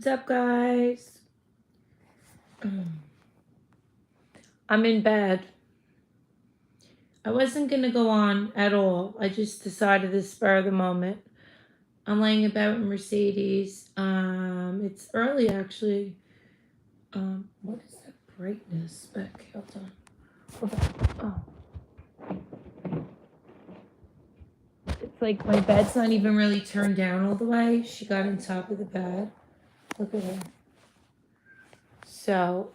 What's up, guys? I'm in bed. I wasn't going to go on at all. I just decided to spur of the moment. I'm laying in bed with Mercedes. It's early, actually. What is that brightness back? Hold on. Oh. It's like my bed's not even really turned down all the way. She got on top of the bed. Look at her. So,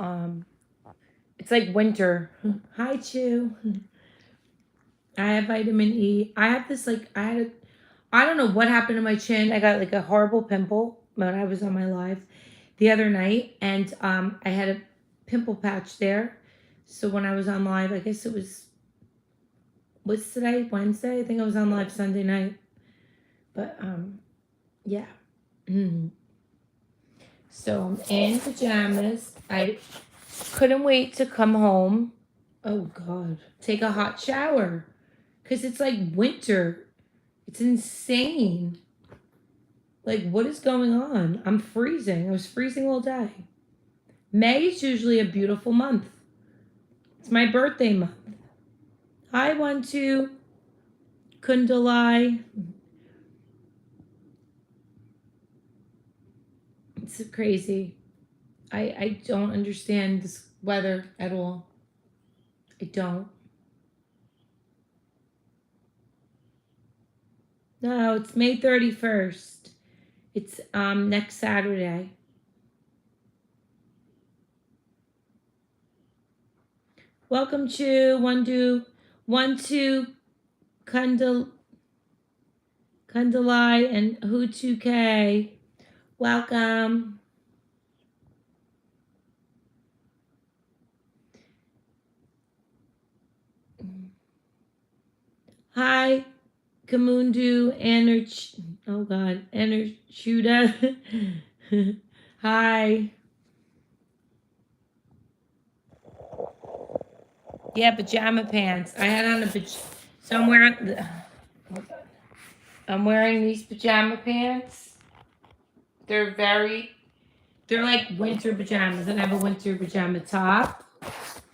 it's like winter. Hi, Chew. I have vitamin E. I have this, I don't know what happened to my chin. I got like a horrible pimple when I was on my live the other night. And I had a pimple patch there. So when I was on live, I guess it what's today? Wednesday? I think I was on live Sunday night. But yeah. So I'm in pajamas. I couldn't wait to come home. Oh God. Take a hot shower. Because it's like winter. It's insane. Like, what is going on? I'm freezing. I was freezing all day. May is usually a beautiful month. It's my birthday month. I want to Kundalai. It's crazy. I don't understand this weather at all. I don't. No, it's May 31st. It's next Saturday. Welcome to one two Kundalai and Hu2K. Welcome. Hi, Kamundu, Enerchuda. Hi. Yeah, pajama pants. I had on so I'm wearing these pajama pants. They're like winter pajamas. And I have a winter pajama top.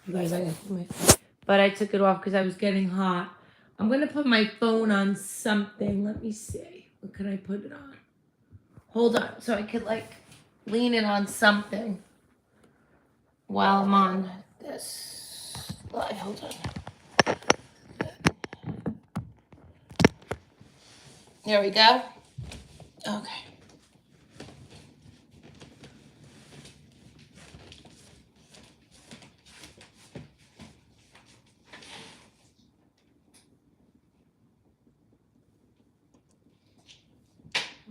You guys, but I took it off because I was getting hot. I'm gonna put my phone on something. Let me see. What can I put it on? Hold on, so I could like lean it on something while I'm on this live. Hold on. There we go. Okay.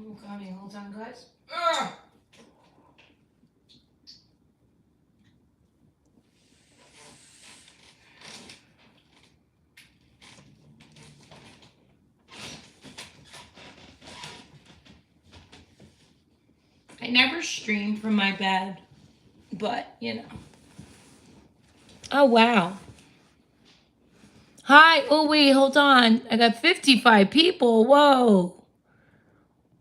I'm coming. Hold on, guys. Ugh. I never stream from my bed, but you know. Oh wow. Hi. Oh wait, hold on. I got 55 people. Whoa.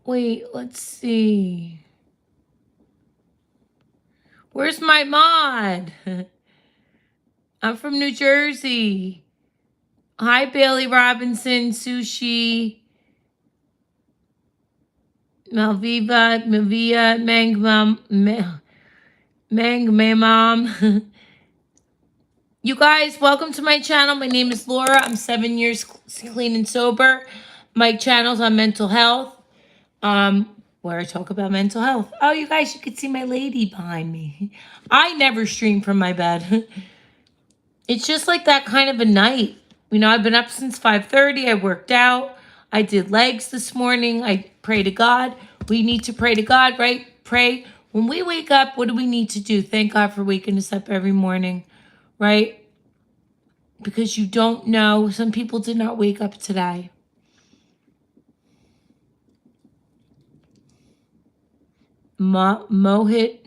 Wait, let's see. Where's my mod? I'm from New Jersey. Hi, Bailey Robinson, Sushi, Mavia, Mang Mom. You guys, welcome to my channel. My name is Laura. I'm 7 years clean and sober. My channel's on mental health, where I talk about mental health. Oh, you guys, you can see my lady behind me. I never stream from my bed. It's just like that kind of a night. You know, I've been up since 5:30. I worked out. I did legs this morning. I pray to God. We need to pray to God, right? Pray. When we wake up, what do we need to do? Thank God for waking us up every morning, right? Because you don't know. Some people did not wake up today. Mohit.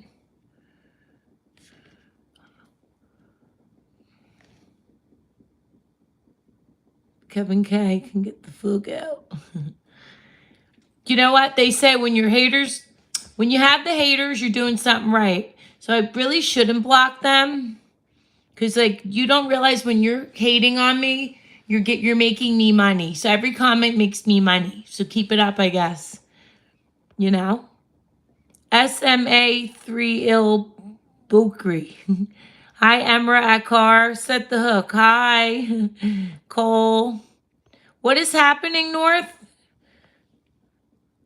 Kevin K can get the fuck out. You know what they say when your haters When you have the haters, you're doing something right. So I really shouldn't block them. Because, like, you don't realize when you're hating on me, you're making me money. So every comment makes me money. So keep it up, I guess. You know? SMA 3 ill Bukri. Hi, Emra Akar. Set the hook. Hi, Cole. What is happening, North?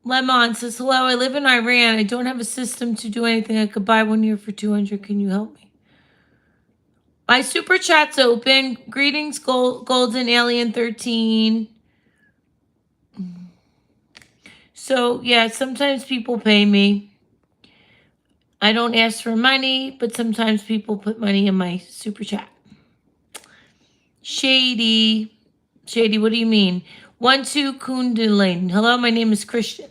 Lemon says, hello, I live in Iran. I don't have a system to do anything. I could buy one here for 200. Can you help me? My super chat's open. Greetings, Golden Alien 13. So, yeah, sometimes people pay me. I don't ask for money, but sometimes people put money in my super chat. Shady. Shady, what do you mean? 12 Kundalin. Hello, my name is Christian.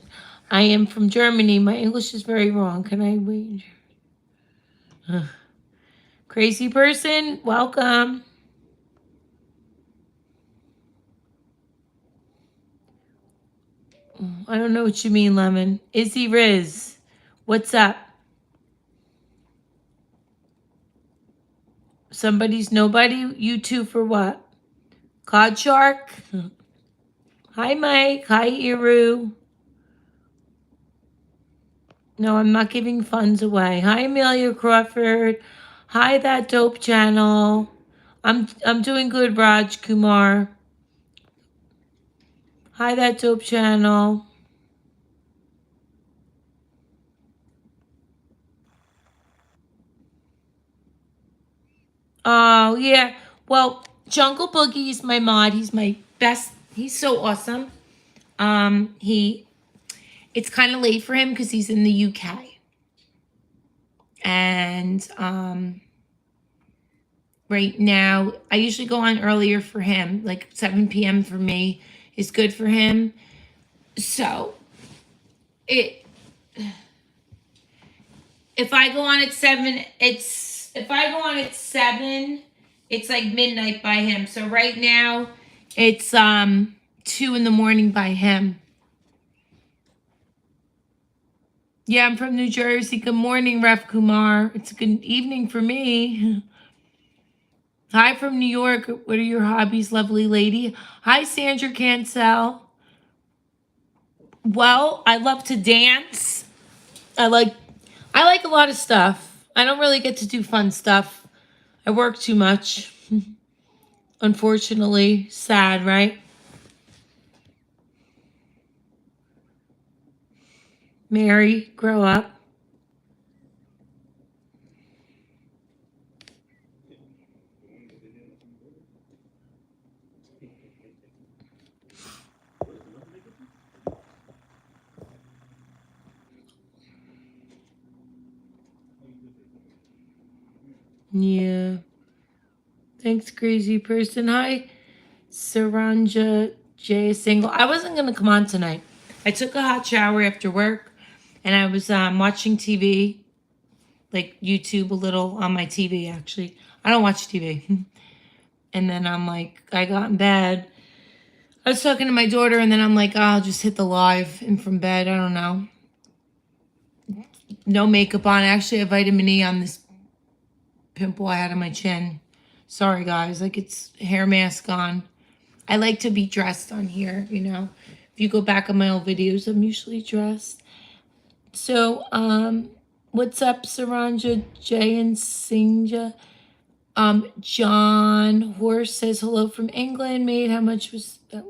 I am from Germany. My English is very wrong. Can I wait? Crazy person, welcome. I don't know what you mean, Lemon. Izzy Riz, what's up? Somebody's nobody? You two for what? Cod Shark? Hi, Mike. Hi, Iru. No, I'm not giving funds away. Hi, Amelia Crawford. Hi, That Dope Channel. I'm doing good, Raj Kumar. Hi, That Dope Channel. Oh, yeah. Well, Jungle Boogie is my mod. He's my best. He's so awesome. It's kind of late for him because he's in the UK. And right now, I usually go on earlier for him. Like 7 p.m. for me is good for him. So if I go on at 7, it's like midnight by him. So right now it's 2 in the morning by him. Yeah, I'm from New Jersey. Good morning, Ref Kumar. It's a good evening for me. Hi from New York. What are your hobbies, lovely lady? Hi, Sandra Cancel. Well, I love to dance. I like a lot of stuff. I don't really get to do fun stuff. I work too much. Unfortunately, sad, right? Mary, grow up. Yeah. Thanks, crazy person. Hi, Saranja J. Single. I wasn't going to come on tonight. I took a hot shower after work and I was watching TV, like YouTube a little on my TV, actually. I don't watch TV. And then I'm like, I got in bed. I was talking to my daughter and then I'm like, oh, I'll just hit the live and from bed. I don't know. No makeup on. Actually, I have vitamin E on this pimple I had on my chin. Sorry, guys. Like, it's hair mask on. I like to be dressed on here, you know. If you go back on my old videos, I'm usually dressed. So, what's up, Saranja, Jay, and Singja? John Horse says hello from England. Made how much was that?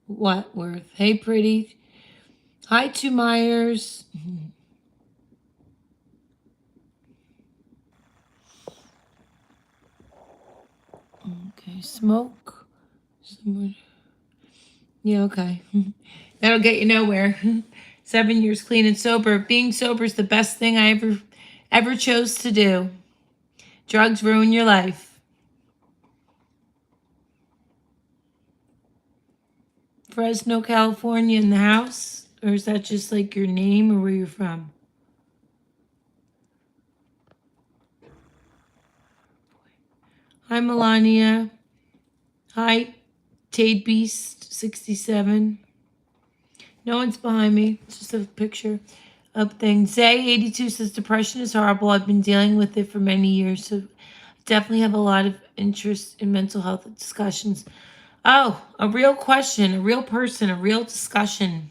What worth? Hey, pretty. Hi, to Myers. Okay, smoke. Somewhere. Yeah, okay. That'll get you nowhere. 7 years clean and sober. Being sober is the best thing I ever chose to do. Drugs ruin your life. Fresno, California in the house? Or is that just like your name or where you're from? Hi, Melania. Hi, Tade Beast 67. No one's behind me. It's just a picture. Up thing. Zay82 says depression is horrible. I've been dealing with it for many years, so definitely have a lot of interest in mental health discussions. Oh, a real question, a real person, a real discussion.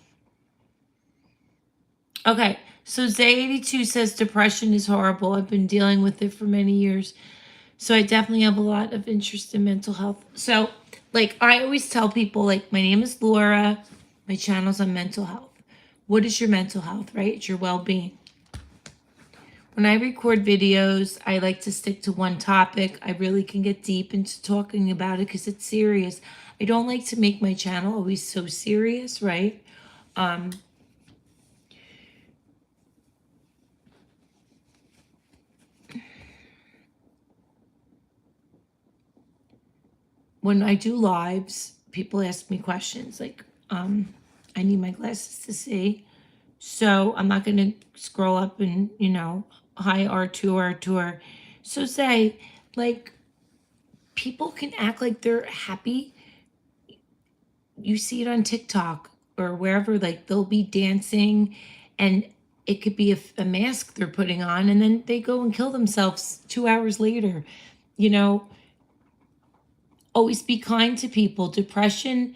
Okay, so Zay82 says depression is horrible. I've been dealing with it for many years, so I definitely have a lot of interest in mental health. So, like, I always tell people, like, my name is Laura. My channel's on mental health. What is your mental health, right? It's your well-being. When I record videos, I like to stick to one topic. I really can get deep into talking about it because it's serious. I don't like to make my channel always so serious, right? When I do lives, people ask me questions like, I need my glasses to see. So I'm not going to scroll up and, hi, R2. So say, like, people can act like they're happy. You see it on TikTok or wherever, like they'll be dancing and it could be a mask they're putting on and then they go and kill themselves 2 hours later. You know, always be kind to people. Depression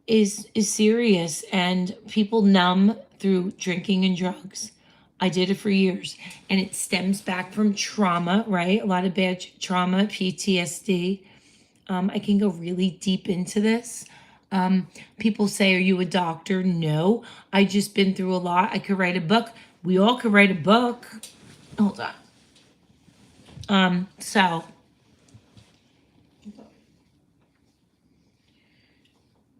is serious and people numb through drinking and drugs. I did it for years and it stems back from trauma, right? A lot of bad trauma, PTSD. I can go really deep into this. People say, are you a doctor? No, I just been through a lot. I could write a book. We all could write a book. Hold on. So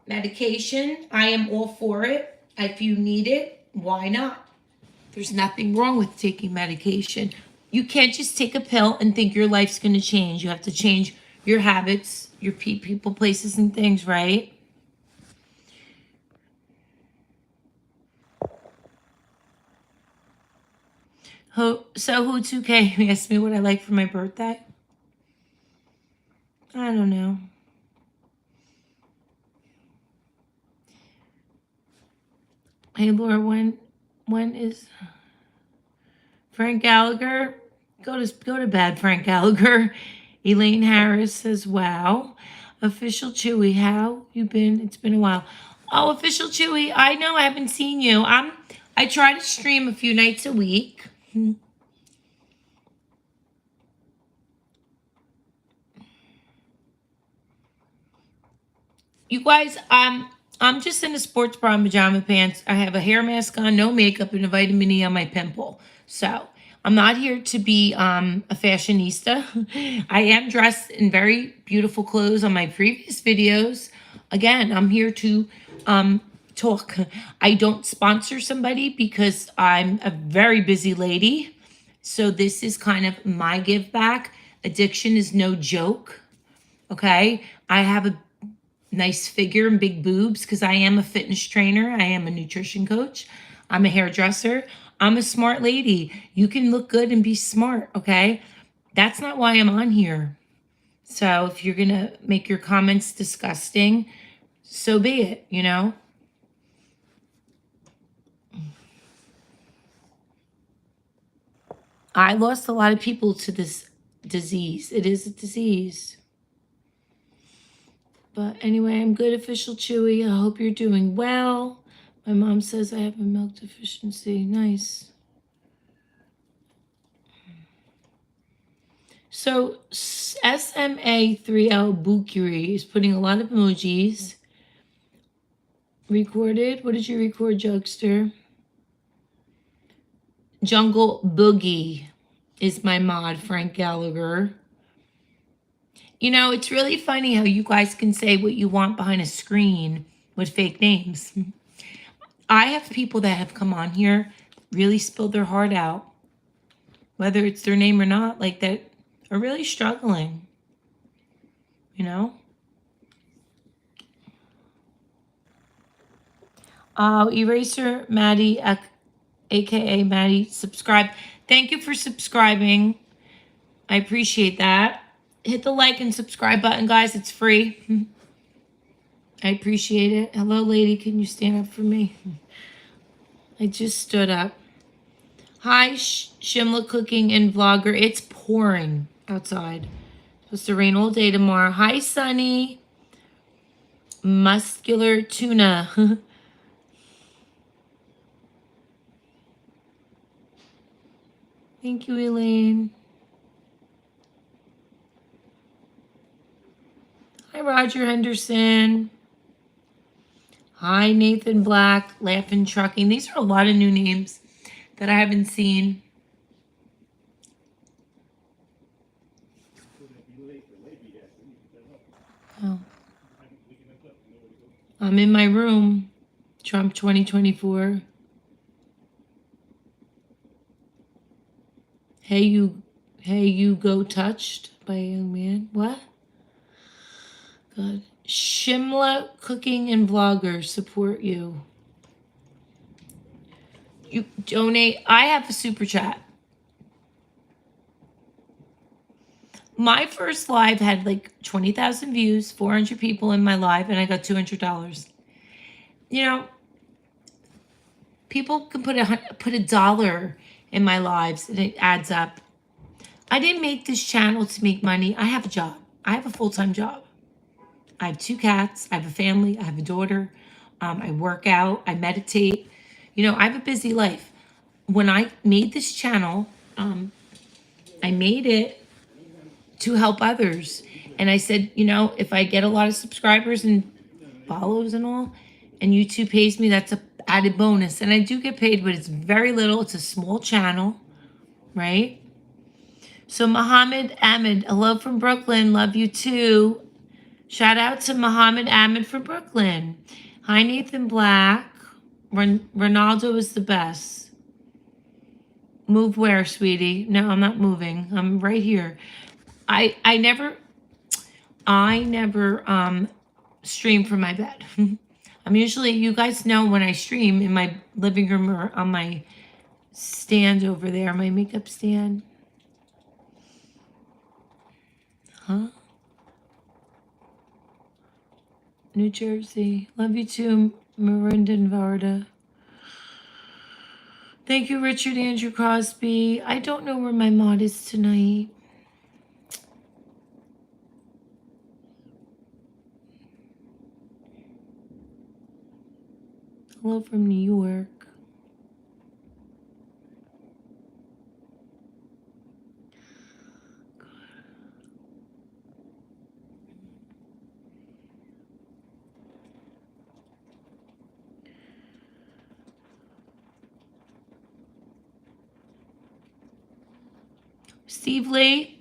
medication, I am all for it. If you need it, why not? There's nothing wrong with taking medication. You can't just take a pill and think your life's going to change. You have to change your habits, your people, places, and things, right? So who 2K asked me what I like for my birthday? I don't know. Hey Laura, when is Frank Gallagher? Go to bed, Frank Gallagher. Elaine Harris says, "Wow, official Chewy, how you been? It's been a while." Oh, official Chewy, I know I haven't seen you. I try to stream a few nights a week. You guys, I'm just in a sports bra and pajama pants. I have a hair mask on, no makeup, and a vitamin E on my pimple. So I'm not here to be a fashionista. I am dressed in very beautiful clothes on my previous videos. Again, I'm here to talk. I don't sponsor somebody because I'm a very busy lady. So this is kind of my give back. Addiction is no joke. Okay. I have a nice figure and big boobs because I am a fitness trainer. I am a nutrition coach. I'm a hairdresser. I'm a smart lady. You can look good and be smart, okay? That's not why I'm on here. So if you're going to make your comments disgusting, so be it, I lost a lot of people to this disease. It is a disease. But anyway, I'm good, official Chewy. I hope you're doing well. My mom says I have a milk deficiency. Nice. So SMA3L Bukiri is putting a lot of emojis. Recorded. What did you record, Jokester? Jungle Boogie is my mod, Frank Gallagher. It's really funny how you guys can say what you want behind a screen with fake names. I have people that have come on here, really spilled their heart out, whether it's their name or not, like that are really struggling, Eraser Maddie, aka Maddie, subscribe. Thank you for subscribing. I appreciate that. Hit the like and subscribe button, guys. It's free. I appreciate it. Hello, lady. Can you stand up for me? I just stood up. Hi, Shimla Cooking and Vlogger. It's pouring outside. Supposed to rain all day tomorrow. Hi, Sunny. Muscular Tuna. Thank you, Elaine. Hi, Roger Henderson. Hi, Nathan Black. Laughing Trucking. These are a lot of new names that I haven't seen. Oh. I'm in my room. Trump 2024. Hey you go touched by a young man. What? God. Shimla Cooking and Vloggers support you. You donate. I have a super chat. My first live had like 20,000 views, 400 people in my live, and I got $200. You know, people can put a dollar in my lives and it adds up. I didn't make this channel to make money. I have a job. I have a full-time job. I have 2 cats. I have a family. I have a daughter. I work out. I meditate. You know, I have a busy life. When I made this channel, I made it to help others. And I said, you know, if I get a lot of subscribers and follows and all, and YouTube pays me, that's a added bonus. And I do get paid, but it's very little. It's a small channel, right? So Muhammad Ahmed, hello from Brooklyn. Love you too. Shout out to Muhammad Ahmed from Brooklyn. Hi, Nathan Black. Ronaldo is the best. Move where, sweetie? No, I'm not moving. I'm right here. I never stream from my bed. I'm usually, you guys know when I stream in my living room or on my stand over there, my makeup stand. Huh? New Jersey. Love you too, Marinda and Varda. Thank you, Richard Andrew Crosby. I don't know where my mod is tonight. Hello from New York. Steve Lee,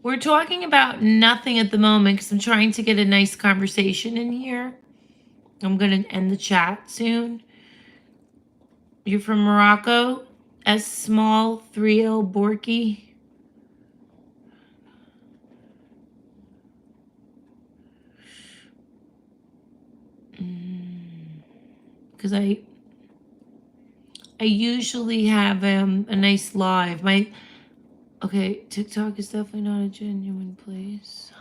we're talking about nothing at the moment because I'm trying to get a nice conversation in here. I'm going to end the chat soon. You're from Morocco? S small 3L Borky. Because I usually have a nice live. Okay, TikTok is definitely not a genuine place.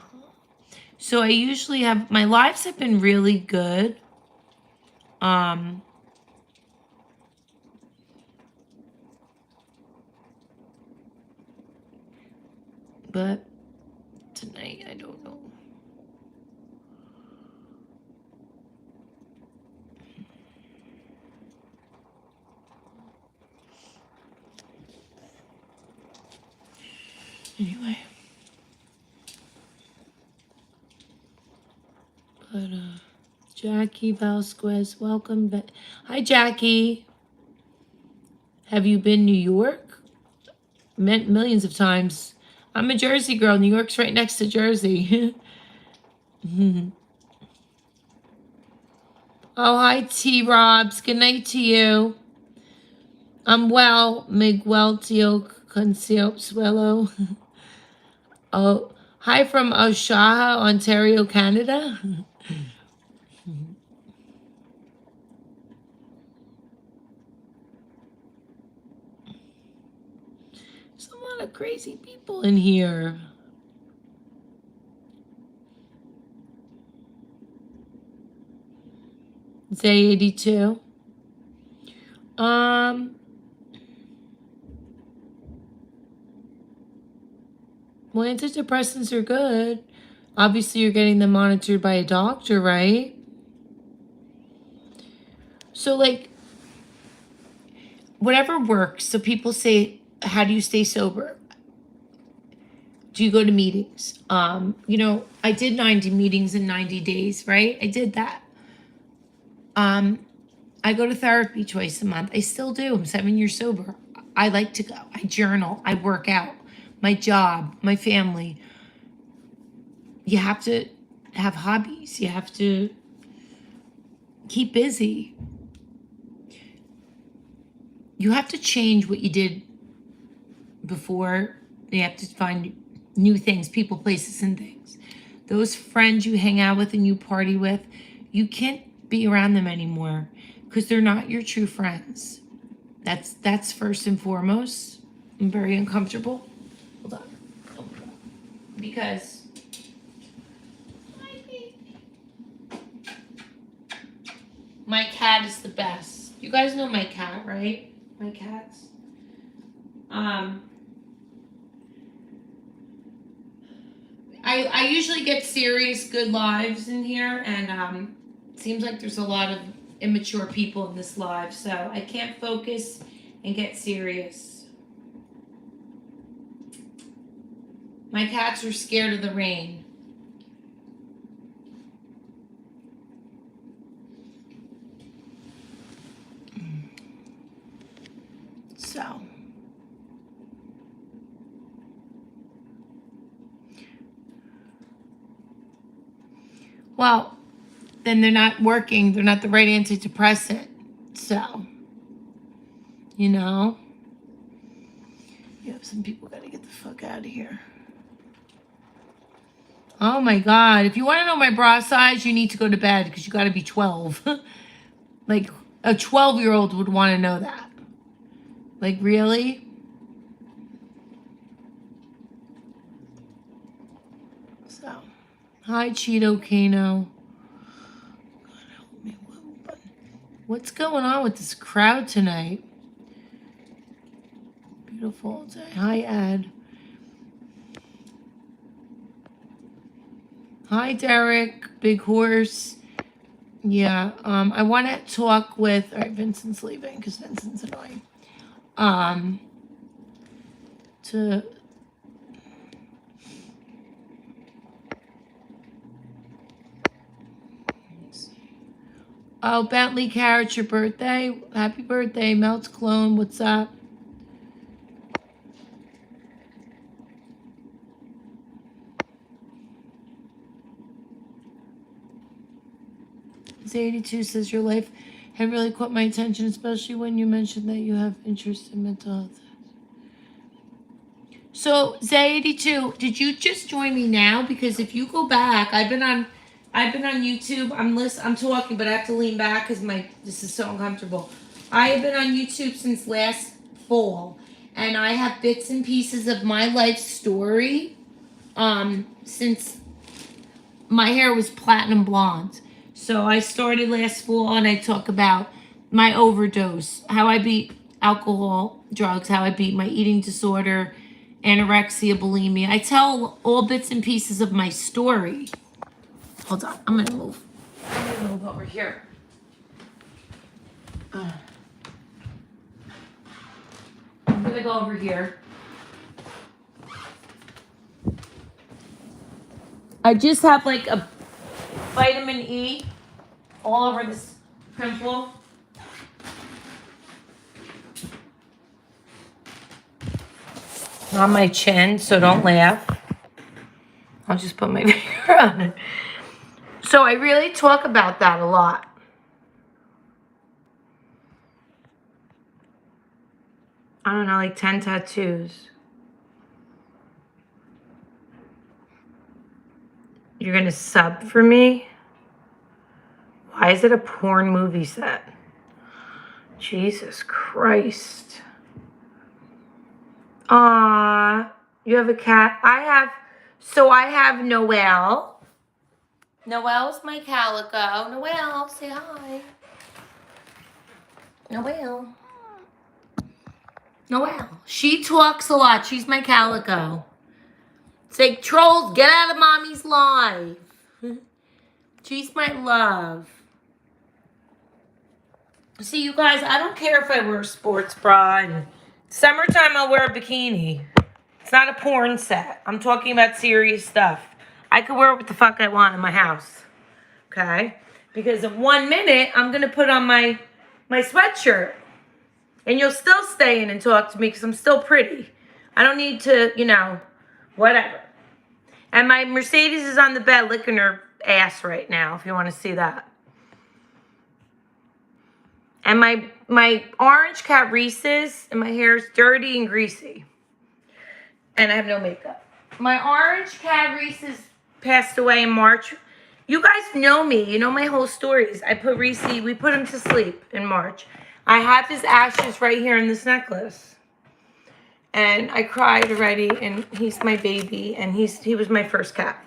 So I usually have, my lives have been really good. But tonight, I don't know. Anyway. But, Jackie Vasquez, welcome back. Hi, Jackie. Have you been New York? Meant millions of times. I'm a Jersey girl. New York's right next to Jersey. Oh, hi, T-Robs. Good night to you. I'm well. Miguel Tio Consuelo. Oh, hi from Oshawa, Ontario, Canada. There's a lot of crazy people in here. Zay 82. Well, antidepressants are good. Obviously, you're getting them monitored by a doctor, right? So, like, whatever works. So people say, how do you stay sober? Do you go to meetings? I did 90 meetings in 90 days, right? I did that. I go to therapy twice a month. I still do. I'm 7 years sober. I like to go. I journal. I work out. My job, my family. You have to have hobbies. You have to keep busy. You have to change what you did before. You have to find new things, people, places, and things. Those friends you hang out with and you party with, you can't be around them anymore because they're not your true friends. That's first and foremost. I'm very uncomfortable. Hold on. Because my cat is the best. You guys know my cat, right? My cats. I usually get serious, good lives in here, and it seems like there's a lot of immature people in this live, so I can't focus and get serious. My cats are scared of the rain. So. Well, then they're not working. They're not the right antidepressant. So, you have some people got to get the fuck out of here. Oh my God. If you want to know my bra size, you need to go to bed because you got to be 12. Like a 12-year-old would want to know that. Like, really? So, hi, Cheeto Kano. God help me. What's going on with this crowd tonight? Beautiful day. Hi, Ed. Hi, Derek. Big Horse. Yeah, I want to talk with... All right, Vincent's leaving because Vincent's annoying. To... Oh, Bentley Carrot, your birthday. Happy birthday, Melts Clone. What's up? Z82 says your life had really caught my attention, especially when you mentioned that you have interest in mental health. So, Z82, did you just join me now? Because if you go back, I've been on YouTube. I'm talking, but I have to lean back because this is so uncomfortable. I have been on YouTube since last fall, and I have bits and pieces of my life story. Since my hair was platinum blonde. So I started last fall and I talk about my overdose, how I beat alcohol, drugs, how I beat my eating disorder, anorexia, bulimia. I tell all bits and pieces of my story. Hold on, I'm gonna move. Over here. I'm gonna go over here. I just have like a vitamin E all over this pimple. On my chin, so don't laugh. I'll just put my finger on it. So I really talk about that a lot. I don't know, like 10 tattoos. You're gonna sub for me? Why is it a porn movie set? Jesus Christ. Aw, you have a cat? I have Noelle. Noelle's my calico. Noelle, say hi. Noelle. She talks a lot. She's my calico. It's like, trolls, get out of mommy's life. She's my love. See, you guys, I don't care if I wear a sports bra. And summertime, I'll wear a bikini. It's not a porn set. I'm talking about serious stuff. I can wear what the fuck I want in my house. Okay? Because in 1 minute, I'm going to put on my sweatshirt. And you'll still stay in and talk to me because I'm still pretty. I don't need to, whatever. And my Mercedes is on the bed licking her ass right now, if you want to see that. And my orange cat Reese's, and my hair is dirty and greasy. And I have no makeup. My orange cat Reese's passed away in March. You guys know me. You know my whole stories. We put him to sleep in March. I have his ashes right here in this necklace. And I cried already, and he's my baby, and he was my first cat.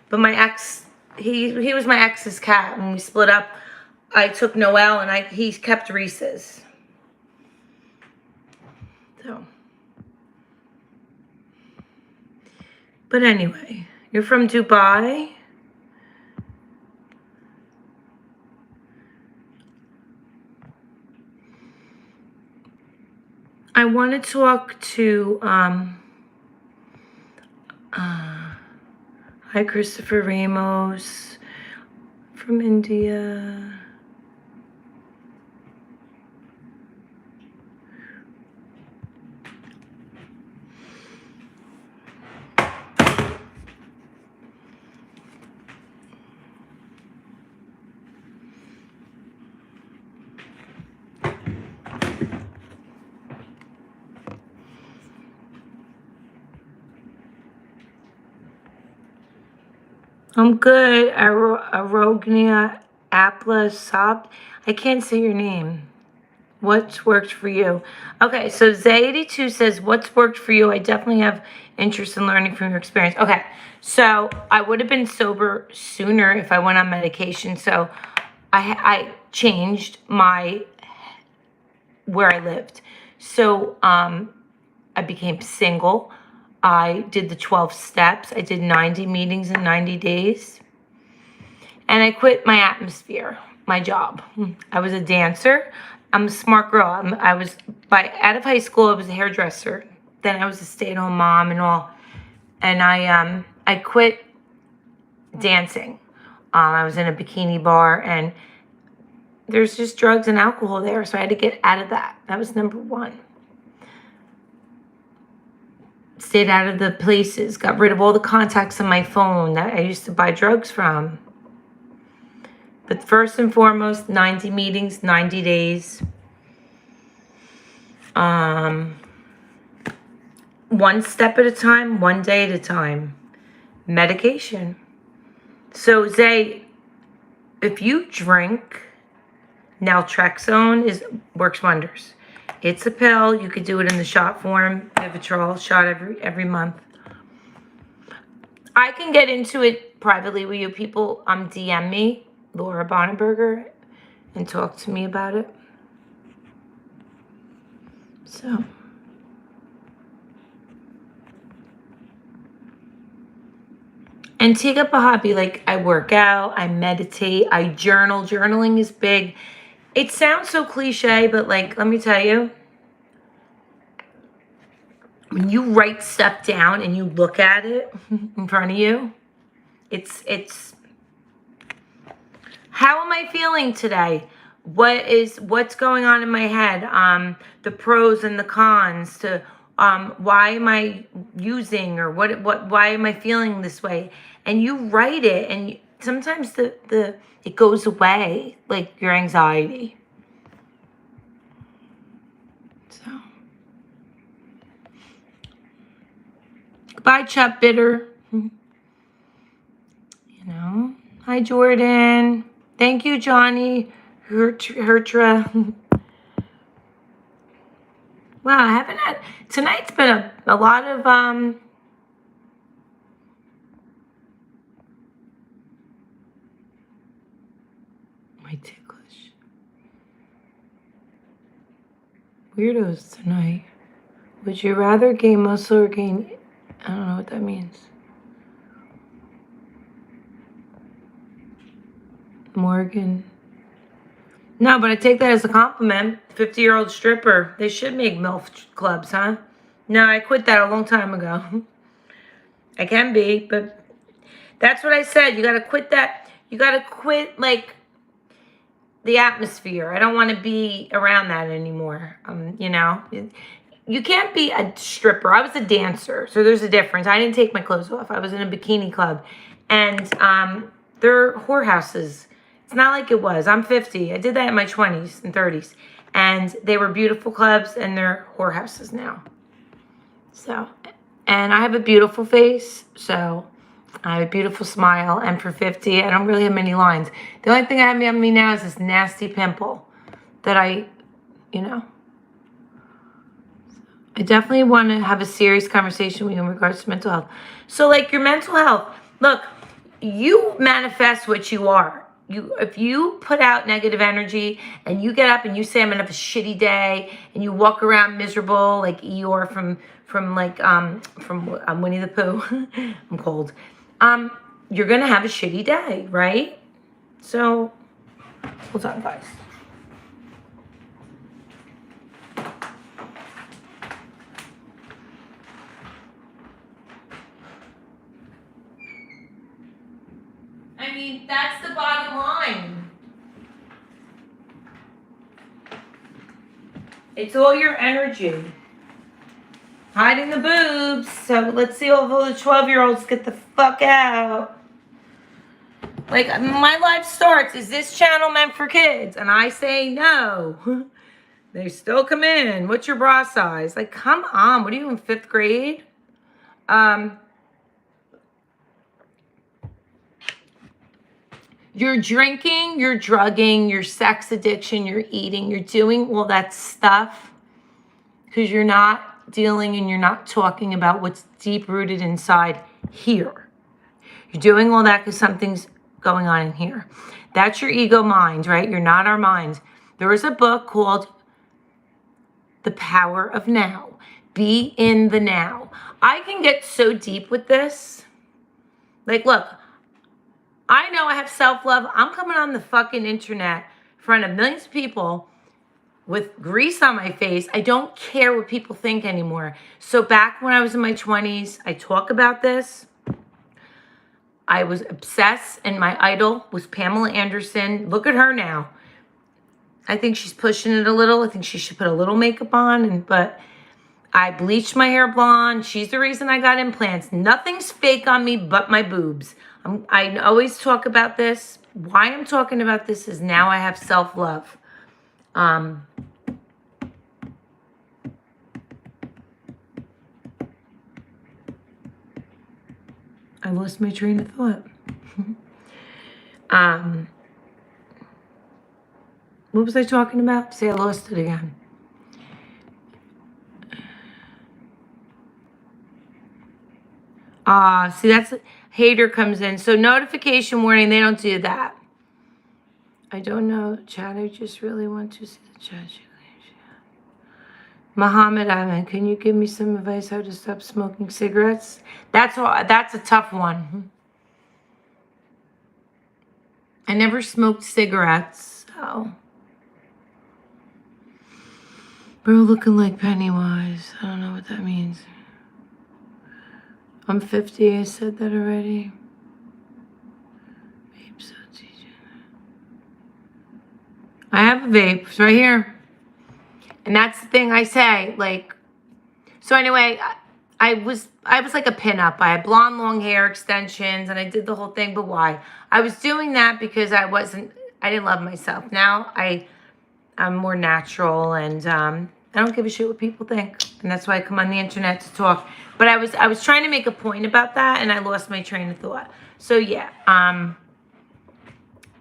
But my ex, he was my ex's cat. When we split up, I took Noel, and he kept Reese's. So. But anyway, you're from Dubai. I want to talk to, hi, Christopher Ramos from India. I'm good. Arognia Apla Sob. I can't say your name. What's worked for you? Okay, so Zay82 says, what's worked for you? I definitely have interest in learning from your experience. Okay, so I would have been sober sooner if I went on medication. So I changed where I lived. So I became single. I did the 12 steps. I did 90 meetings in 90 days. And I quit my atmosphere, my job. I was a dancer. I'm a smart girl. Out of high school, I was a hairdresser. Then I was a stay-at-home mom and all. And I quit dancing. I was in a bikini bar, and there's just drugs and alcohol there. So I had to get out of that. That was number one. Stayed out of the places, got rid of all the contacts on my phone that I used to buy drugs from. But first and foremost, 90 meetings, 90 days. One step at a time, one day at a time. Medication. So, Zay, if you drink, naltrexone works wonders. It's a pill. You could do it in the shot form. Vivitrol shot every month. I can get into it privately with you. People DM me, Laura Bonneberger, and talk to me about it. So. And take up a hobby. Like, I work out, I meditate, I journal. Journaling is big. It sounds so cliche, but like, let me tell you, when you write stuff down and you look at it in front of you, it's how am I feeling today? What's going on in my head? The pros and the cons to why am I using, or why am I feeling this way? And you write it, and sometimes it goes away, like your anxiety. So, goodbye, Chuck Bitter. Hi, Jordan. Thank you, Johnny Hertra. Wow, I haven't had, tonight's been a lot of, my ticklish. Weirdos tonight. Would you rather gain muscle or gain, I don't know what that means. Morgan. No, but I take that as a compliment. 50-year-old stripper. They should make MILF clubs, huh? No, I quit that a long time ago. I can be, but that's what I said. You got to quit that. You got to quit, like, the atmosphere. I don't want to be around that anymore. You know, you can't be a stripper. I was a dancer, so there's a difference. I didn't take my clothes off. I was in a bikini club, and they're whorehouses. It's not like it was. I'm 50. I did that in my 20s and 30s, and they were beautiful clubs, and they're whorehouses now. So, and I have a beautiful face, so I have a beautiful smile, and for 50, I don't really have many lines. The only thing I have on me now is this nasty pimple that I definitely want to have a serious conversation with you in regards to mental health. So, like, your mental health, look, you manifest what you are. If you put out negative energy and you get up and you say, I'm gonna have a shitty day, and you walk around miserable like Eeyore from Winnie the Pooh. I'm cold. You're gonna have a shitty day, right? So, hold on, guys. I mean, that's the bottom line. It's all your energy. Hiding the boobs. So let's see all the 12-year-olds get the fuck out. Like, my life starts, is this channel meant for kids? And I say no. They still come in. What's your bra size? Like, come on. What are you in 5th grade? You're drinking, you're drugging, your sex addiction, you're eating, you're doing all that stuff because you're not dealing and you're not talking about what's deep rooted inside here. You're doing all that because something's going on in here. That's your ego mind, right? You're not our minds. There is a book called The Power of Now. Be in the now. I can get so deep with this. Like, look, I know I have self-love. I'm coming on the fucking internet in front of millions of people with grease on my face. I don't care what people think anymore. So back when I was in my 20s, I talk about this. I was obsessed, and my idol was Pamela Anderson. Look at her now. I think she's pushing it a little. I think she should put a little makeup on, but I bleached my hair blonde. She's the reason I got implants. Nothing's fake on me but my boobs. I always talk about this. Why I'm talking about this is now I have self-love. I lost my train of thought. What was I talking about? See, I lost it again. See, that's hater comes in. So notification warning, they don't do that. I don't know, chat. I just really want to see the chat. Muhammad Ahmed, can you give me some advice how to stop smoking cigarettes? That's a tough one. I never smoked cigarettes, so. Bro looking like Pennywise. I don't know what that means. I'm 50, I said that already. I have a vape, it's right here. And that's the thing I say, like, so anyway, I was like a pinup. I had blonde, long hair, extensions, and I did the whole thing, but why? I was doing that because I didn't love myself. Now I'm more natural, and I don't give a shit what people think. And that's why I come on the internet to talk. But I was trying to make a point about that, and I lost my train of thought. So yeah,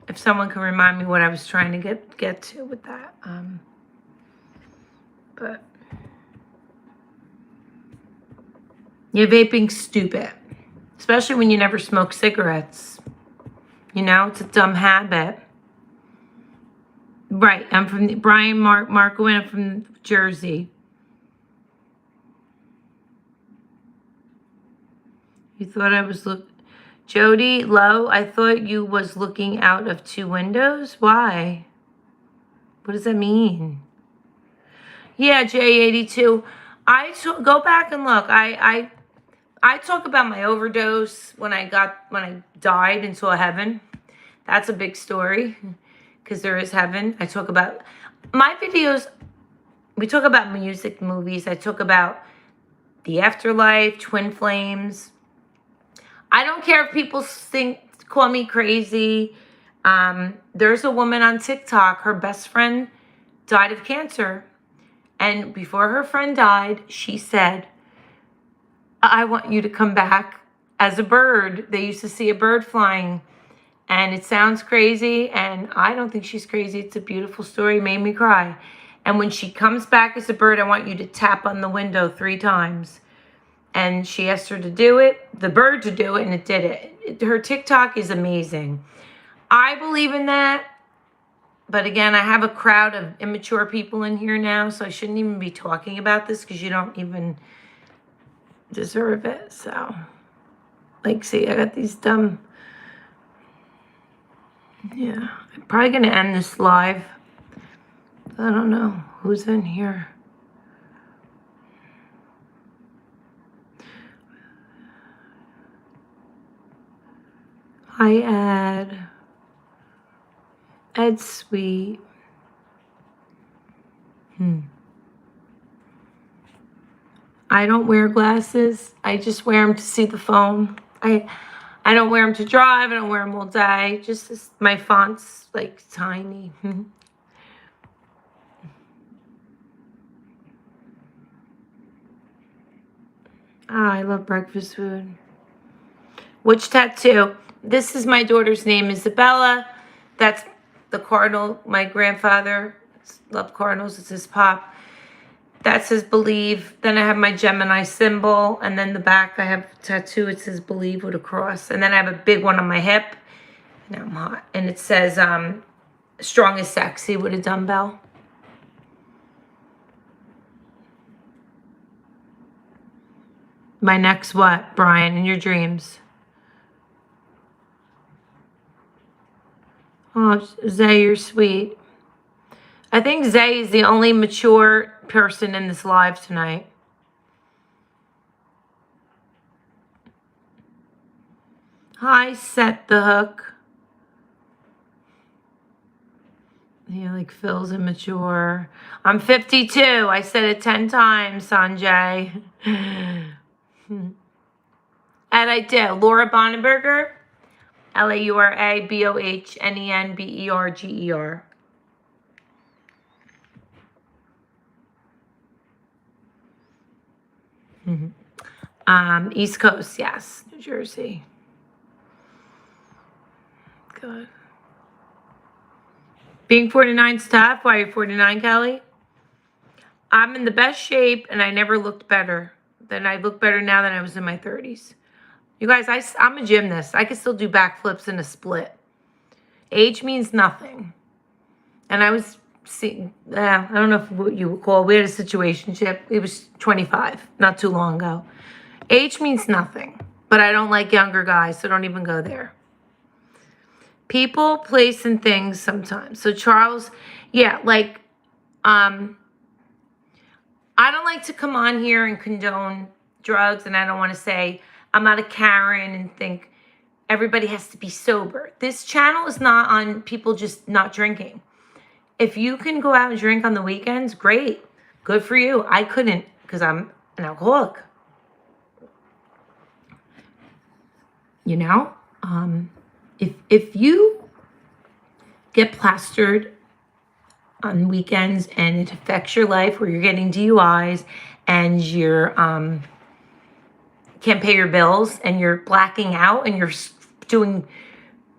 if someone can remind me what I was trying to get to with that. But yeah, vaping's stupid. Especially when you never smoke cigarettes. You know, it's a dumb habit. Right, I'm from Brian Marco, and I'm from Jersey. You thought I was Jody Lowe, I thought you was looking out of 2 windows. Why? What does that mean? Yeah, J82. Go back and look. I talk about my overdose when I died and saw heaven. That's a big story because there is heaven. I talk about my videos. We talk about music, movies. I talk about the afterlife, twin flames. I don't care if people call me crazy. There's a woman on TikTok. Her best friend died of cancer. And before her friend died, she said, I want you to come back as a bird. They used to see a bird flying. And it sounds crazy. And I don't think she's crazy. It's a beautiful story. It made me cry. And when she comes back as a bird, I want you to tap on the window 3 times. And she asked her to do it, the bird to do it, and it did it. Her TikTok is amazing. I believe in that. But again, I have a crowd of immature people in here now, so I shouldn't even be talking about this because you don't even deserve it. So, like, see, I got these dumb... Yeah, I'm probably going to end this live. I don't know who's in here. Hi, Ed. Ed's sweet. I don't wear glasses. I just wear them to see the phone. I don't wear them to drive. I don't wear them all day. Just my font's like tiny. I love breakfast food. Which tattoo? This is my daughter's name, Isabella. That's the cardinal. My grandfather loved cardinals. It's his pop. That says believe. Then I have my Gemini symbol. And then the back I have a tattoo. It says believe with a cross. And then I have a big one on my hip. Now I'm hot. And it says strong is sexy with a dumbbell. My next what, Brian, in your dreams? Oh, Zay, you're sweet. I think Zay is the only mature person in this live tonight. Hi, Set the Hook. He like feels immature. I'm 52. I said it 10 times, Sanjay. And I did. Laura Bonneberger. LauraBohnenberger. East Coast, yes. New Jersey. Good. Being 49 is tough. Why are you 49, Kelly? I'm in the best shape, and I never looked better. I look better now than I was in my 30s. You guys, I'm a gymnast. I can still do backflips in a split. Age means nothing. And I was seeing, I don't know what you would call, we had a situationship. It was 25, not too long ago. Age means nothing. But I don't like younger guys, so don't even go there. People, place, and things sometimes. So Charles, yeah, like, I don't like to come on here and condone drugs, and I don't want to say I'm not a Karen and think everybody has to be sober. This channel is not on people just not drinking. If you can go out and drink on the weekends, great. Good for you. I couldn't because I'm an alcoholic. You know? If you get plastered on weekends and it affects your life where you're getting DUIs and you're can't pay your bills and you're blacking out and you're doing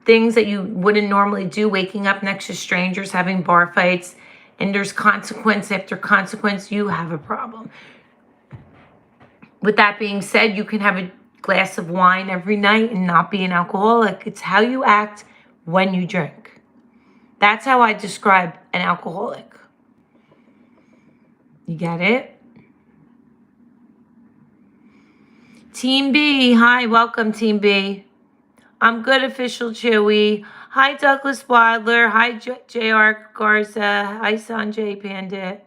things that you wouldn't normally do, waking up next to strangers, having bar fights, and there's consequence after consequence, you have a problem. With that being said, you can have a glass of wine every night and not be an alcoholic. It's how you act when you drink. That's how I describe an alcoholic. You get it? Team B. Hi, welcome, Team B. I'm good, Official Chewy. Hi, Douglas Wadler. Hi, J.R. Garza. Hi, Sanjay Pandit.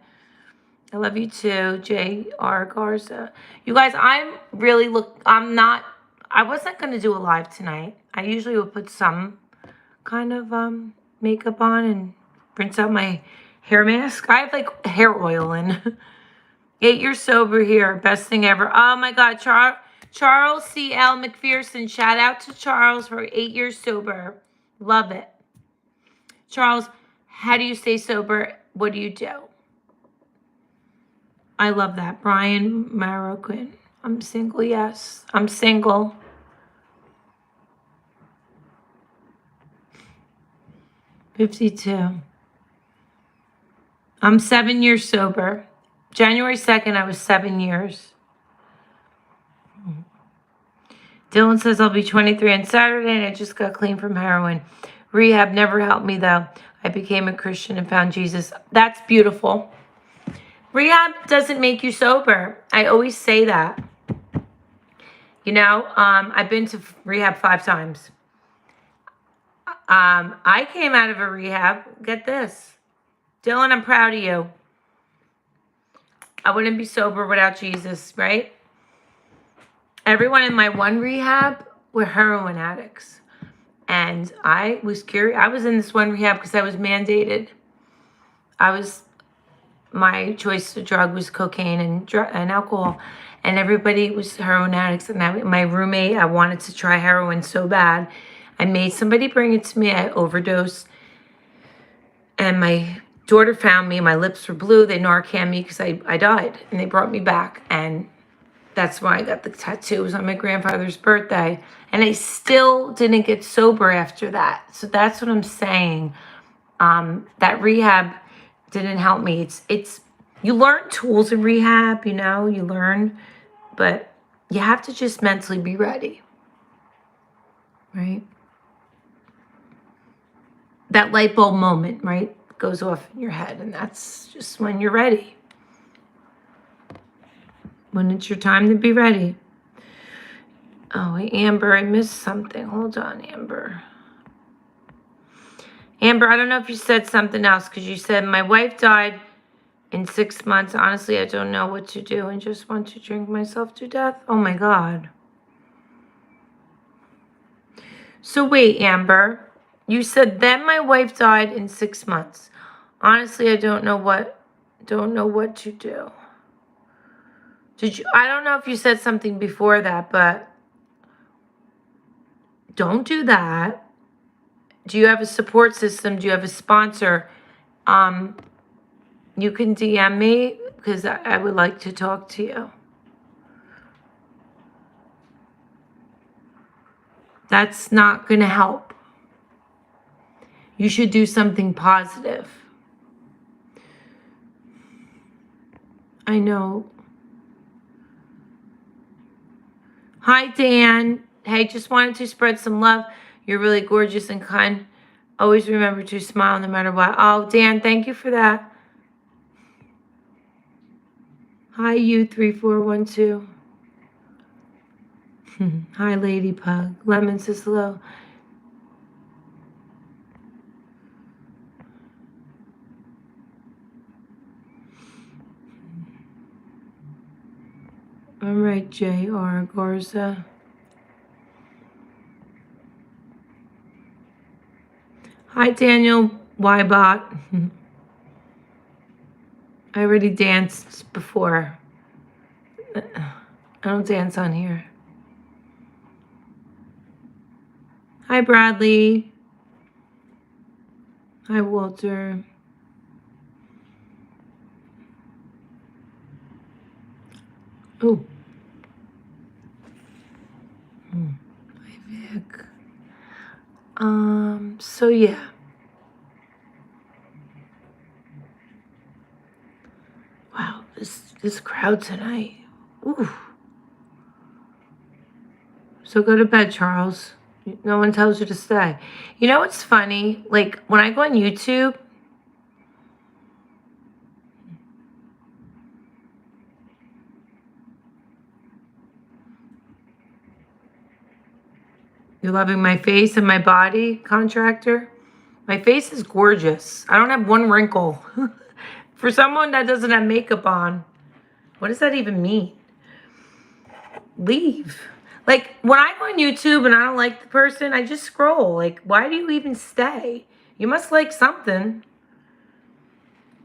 I love you too, J.R. Garza. You guys, I wasn't going to do a live tonight. I usually would put some kind of makeup on and rinse out my hair mask. I have like hair oil in. 8 years sober here. Best thing ever. Oh my God. Charles C.L. McPherson. Shout out to Charles for 8 years sober. Love it. Charles, how do you stay sober? What do you do? I love that. Brian Marroquin. I'm single. Yes, I'm single. $52. I'm 7 years sober. January 2nd, I was 7 years. Dylan says I'll be 23 on Saturday and I just got clean from heroin. Rehab never helped me though. I became a Christian and found Jesus. That's beautiful. Rehab doesn't make you sober. I always say that. You know, I've been to rehab 5 times. I came out of a rehab. Get this. Dylan, I'm proud of you. I wouldn't be sober without Jesus, right? Everyone in my one rehab were heroin addicts. And I was curious. I was in this one rehab because I was mandated. My choice of drug was cocaine and alcohol. And everybody was heroin addicts. And my roommate, I wanted to try heroin so bad. I made somebody bring it to me. I overdosed. And my daughter found me. My lips were blue. They Narcan me because I died. And they brought me back. And that's why I got the tattoos on my grandfather's birthday. And I still didn't get sober after that. So that's what I'm saying. That rehab didn't help me. It's you learn tools in rehab, you know, you learn, but you have to just mentally be ready. Right? That light bulb moment, right, goes off in your head, and that's just when you're ready. When it's your time to be ready. Oh, Amber, I missed something. Hold on, Amber. Amber, I don't know if you said something else because you said my wife died in 6 months. Honestly, I don't know what to do and just want to drink myself to death. Oh my God. So wait, Amber, you said then my wife died in 6 months. Honestly, I don't know what to do. I don't know if you said something before that, but don't do that. Do you have a support system? Do you have a sponsor? You can DM me because I would like to talk to you. That's not going to help. You should do something positive. I know. Hi, Dan. Hey, just wanted to spread some love. You're really gorgeous and kind. Always remember to smile no matter what. Oh, Dan, thank you for that. Hi, you 3412. Hi, Lady Pug. Lemon says hello. All right, J.R. Garza. Hi, Daniel Wybot. I already danced before. I don't dance on here. Hi, Bradley. Hi, Walter. Oh. Hi, Vic. So yeah. Wow, this crowd tonight. Ooh. So go to bed, Charles. No one tells you to stay. You know what's funny? Like when I go on YouTube, You're loving my face and my body, contractor? My face is gorgeous. I don't have one wrinkle. For someone that doesn't have makeup on, what does that even mean? Leave. Like, when I go on YouTube and I don't like the person, I just scroll. Like, why do you even stay? You must like something.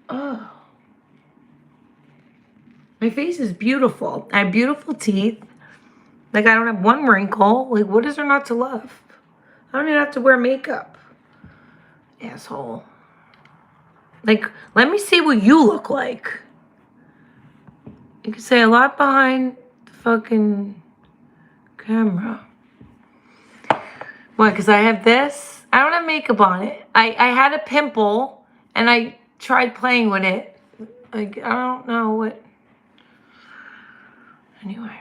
Oh. My face is beautiful. I have beautiful teeth. Like, I don't have one wrinkle. Like, what is there not to love? I don't even have to wear makeup. Asshole. Like, let me see what you look like. You can say a lot behind the fucking camera. What, because I have this? I don't have makeup on it. I had a pimple, and I tried playing with it. Like, I don't know what. Anyway.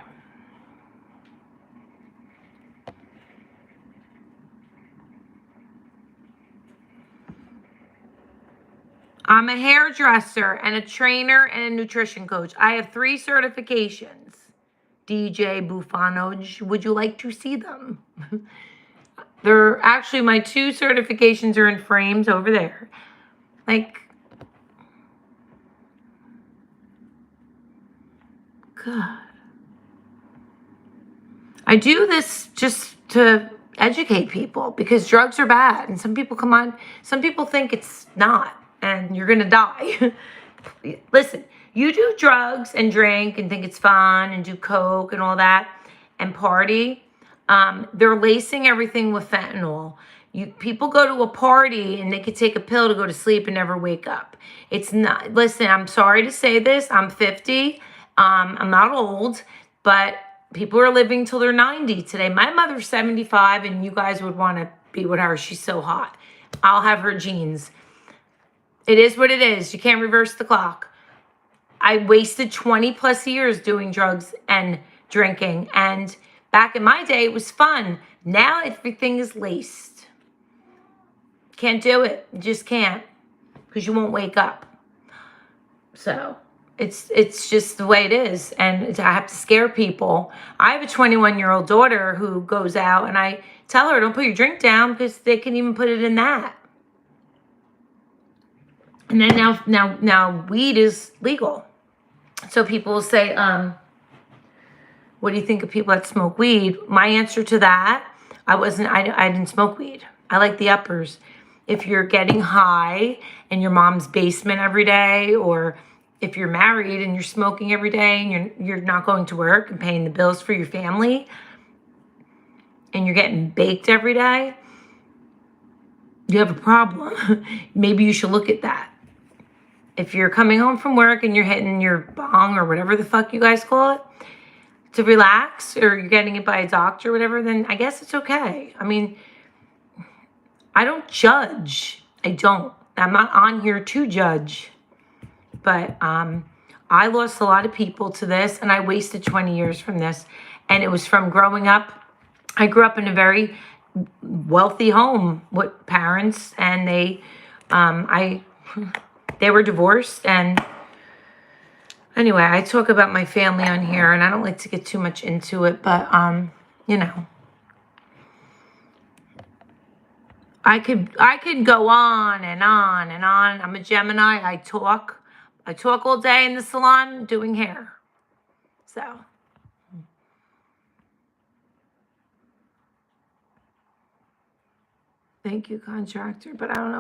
I'm a hairdresser and a trainer and a nutrition coach. I have 3 certifications. DJ Buffano, would you like to see them? They're actually, my 2 certifications are in frames over there. Like, God. I do this just to educate people because drugs are bad. And some people some people think it's not, and you're going to die. Listen, you do drugs and drink and think it's fun and do coke and all that and party. They're lacing everything with fentanyl. People go to a party and they could take a pill to go to sleep and never wake up. It's not, listen, I'm sorry to say this. I'm 50. I'm not old, but people are living till they're 90 today. My mother's 75 and you guys would want to be with her. She's so hot. I'll have her genes. It is what it is. You can't reverse the clock. I wasted 20 plus years doing drugs and drinking. And back in my day, it was fun. Now everything is laced. Can't do it. You just can't. Because you won't wake up. So it's just the way it is. And I have to scare people. I have a 21-year-old daughter who goes out and I tell her, don't put your drink down because they can even put it in that. And then now weed is legal. So people will say, what do you think of people that smoke weed? My answer to that, I didn't smoke weed. I like the uppers. If you're getting high in your mom's basement every day, or if you're married and you're smoking every day and you're not going to work and paying the bills for your family, and you're getting baked every day, you have a problem. Maybe you should look at that. If you're coming home from work and you're hitting your bong or whatever the fuck you guys call it to relax, or you're getting it by a doctor or whatever, then I guess it's okay. I mean, I don't judge. I don't. I'm not on here to judge. But I lost a lot of people to this, and I wasted 20 years from this. And it was from growing up. I grew up in a very wealthy home with parents, and they were divorced. And anyway, I talk about my family on here, and I don't like to get too much into it, but you know, I could go on and on and on. I'm a Gemini. I talk all day in the salon doing hair. So thank you, contractor, but I don't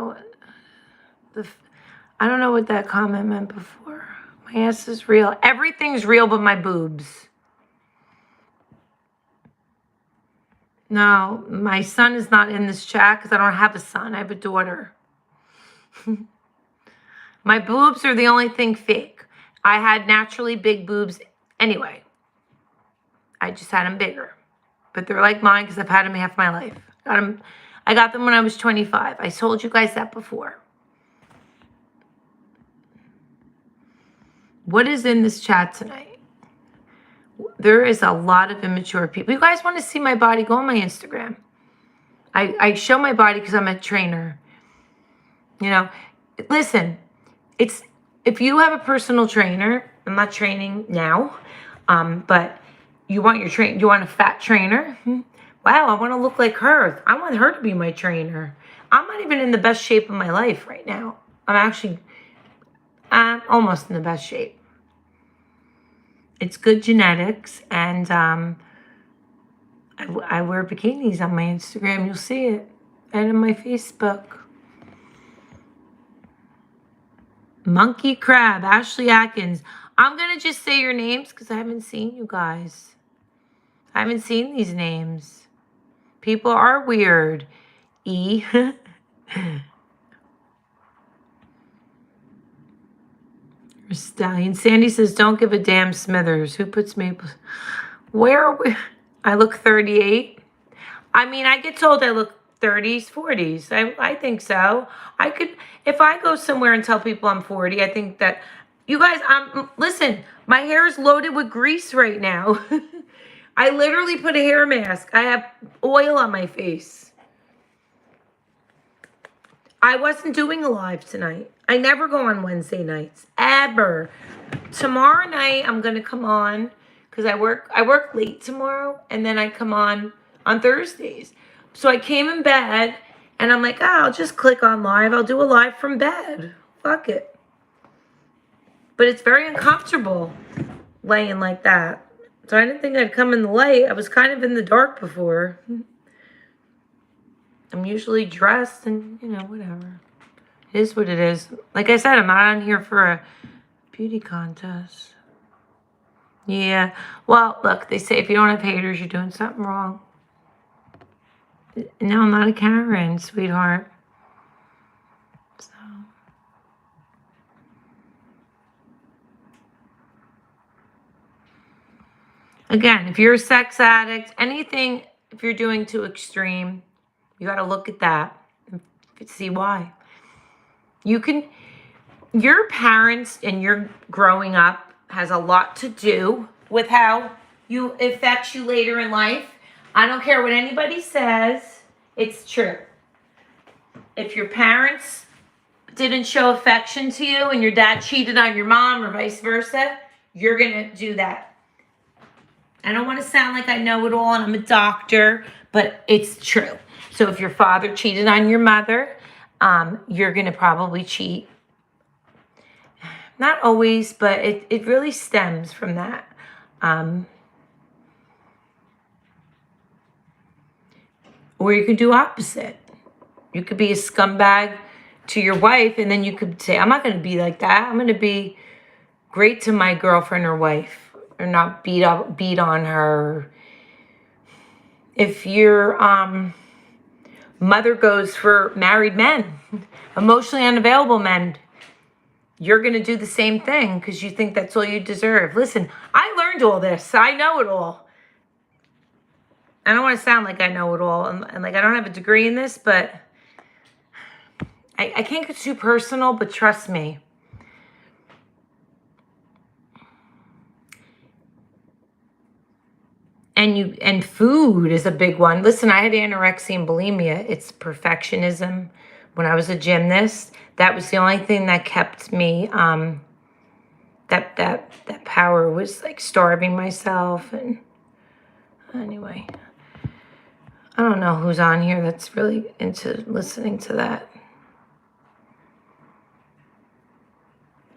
know what that comment meant before. My ass is real. Everything's real but my boobs. No, my son is not in this chat because I don't have a son. I have a daughter. My boobs are the only thing fake. I had naturally big boobs anyway. I just had them bigger. But they're like mine because I've had them half my life. I got them when I was 25. I told you guys that before. What is in this chat tonight? There is a lot of immature people. You guys want to see my body? Go on my Instagram. I show my body because I'm a trainer. You know, listen, if you have a personal trainer, I'm not training now, but you want a fat trainer, Wow, I want to look like her. I want her to be my trainer. I'm not even in the best shape of my life right now. I'm almost in the best shape. It's good genetics, and I wear bikinis on my Instagram. You'll see it, and on my Facebook. Monkey Crab, Ashley Atkins. I'm gonna just say your names because I haven't seen you guys. I haven't seen these names. People are weird. E. Stallion. Sandy says, don't give a damn, Smithers. Who puts maple? Where are we? I look 38. I mean, I get told I look 30s, 40s. I think so. I could, if I go somewhere and tell people I'm 40, I think that, you guys, listen, my hair is loaded with grease right now. I literally put a hair mask. I have oil on my face. I wasn't doing a live tonight. I never go on Wednesday nights, ever. Tomorrow night, I'm going to come on because I work late tomorrow, and then I come on Thursdays. So I came in bed, and I'm like, oh, I'll just click on live. I'll do a live from bed. Fuck it. But it's very uncomfortable laying like that. So I didn't think I'd come in the light. I was kind of in the dark before. I'm usually dressed and, whatever. It is what it is. Like I said, I'm not on here for a beauty contest. Yeah. Well, look, they say if you don't have haters, you're doing something wrong. No, I'm not a Karen, sweetheart. So. Again, if you're a sex addict, anything, if you're doing too extreme, you got to look at that and see why. Your parents and your growing up has a lot to do with how you affects you later in life. I don't care what anybody says. It's true. If your parents didn't show affection to you and your dad cheated on your mom or vice versa, you're going to do that. I don't want to sound like I know it all and I'm a doctor, but it's true. So if your father cheated on your mother, you're going to probably cheat. Not always, but it really stems from that. Or you could do opposite. You could be a scumbag to your wife, and then you could say, I'm not going to be like that. I'm going to be great to my girlfriend or wife, or not beat on her. If your mother goes for married men, emotionally unavailable men, you're going to do the same thing because you think that's all you deserve. Listen, I learned all this. I know it all. I don't want to sound like I know it all. And like I don't have a degree in this, but I can't get too personal, but trust me. And food is a big one. Listen, I had anorexia and bulimia. It's perfectionism. When I was a gymnast, that was the only thing that kept me that power was like starving myself. And anyway, I don't know who's on here that's really into listening to that.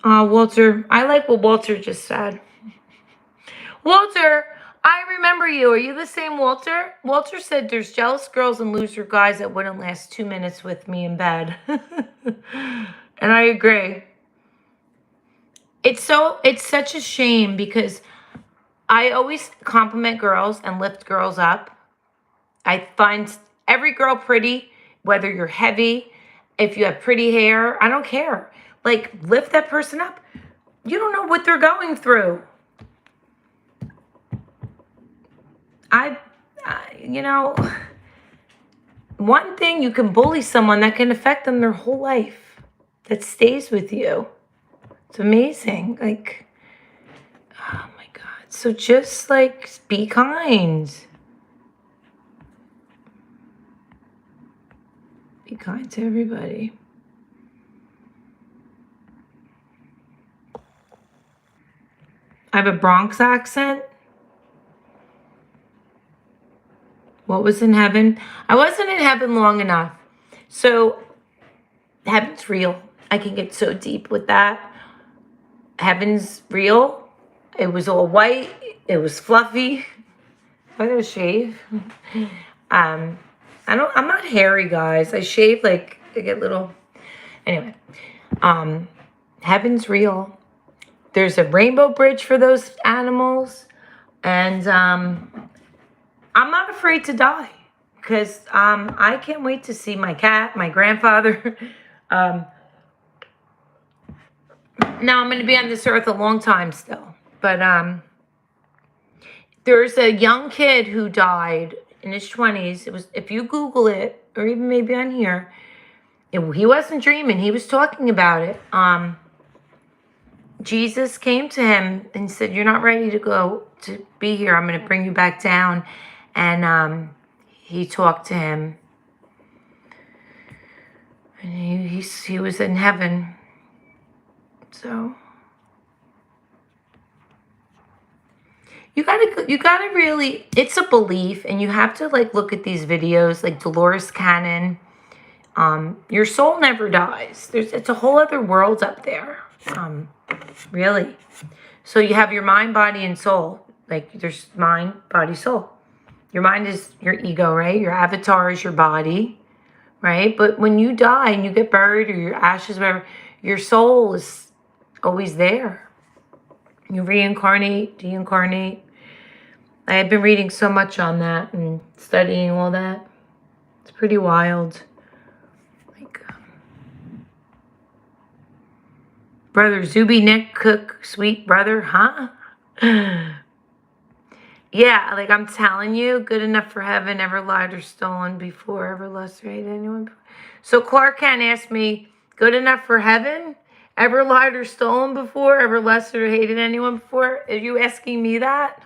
Walter, I like what Walter just said. Walter, I remember you. Are you the same Walter? Walter said there's jealous girls and loser guys that wouldn't last 2 minutes with me in bed. And I agree. It's such a shame because I always compliment girls and lift girls up. I find every girl pretty, whether you're heavy, if you have pretty hair, I don't care. Like, lift that person up. You don't know what they're going through. One thing, you can bully someone that can affect them their whole life. That stays with you. It's amazing. Like, oh my God. So just like, be kind. Be kind to everybody. I have a Bronx accent. What? What was in heaven? I wasn't in heaven long enough. So heaven's real. I can get so deep with that. Heaven's real. It was all white. It was fluffy. I gotta shave. I'm not hairy, guys. I shave like I get little. Anyway, heaven's real. There's a rainbow bridge for those animals, and I'm not afraid to die because I can't wait to see my cat, my grandfather. Now I'm going to be on this earth a long time still, but there's a young kid who died in his 20s. It was, if you Google it, or even maybe on here, he wasn't dreaming. He was talking about it. Jesus came to him and said, "You're not ready to go to be here. I'm going to bring you back down." And he talked to him, and he was in heaven. So you gotta really, it's a belief, and you have to like look at these videos like Dolores Cannon. Your soul never dies. It's a whole other world up there. Really. So you have your mind, body, and soul. Like there's mind, body, soul. Your mind is your ego, right? Your avatar is your body, right? But when you die and you get buried or your ashes, whatever, your soul is always there. You reincarnate, deincarnate. I have been reading so much on that and studying all that. It's pretty wild. Like, brother Zuby Nick Cook, sweet brother, huh? Yeah, like I'm telling you, good enough for heaven, ever lied or stolen before, ever lust or hated anyone. So Clark Kent asked me, good enough for heaven, ever lied or stolen before, ever lusted or hated anyone before? Are you asking me that?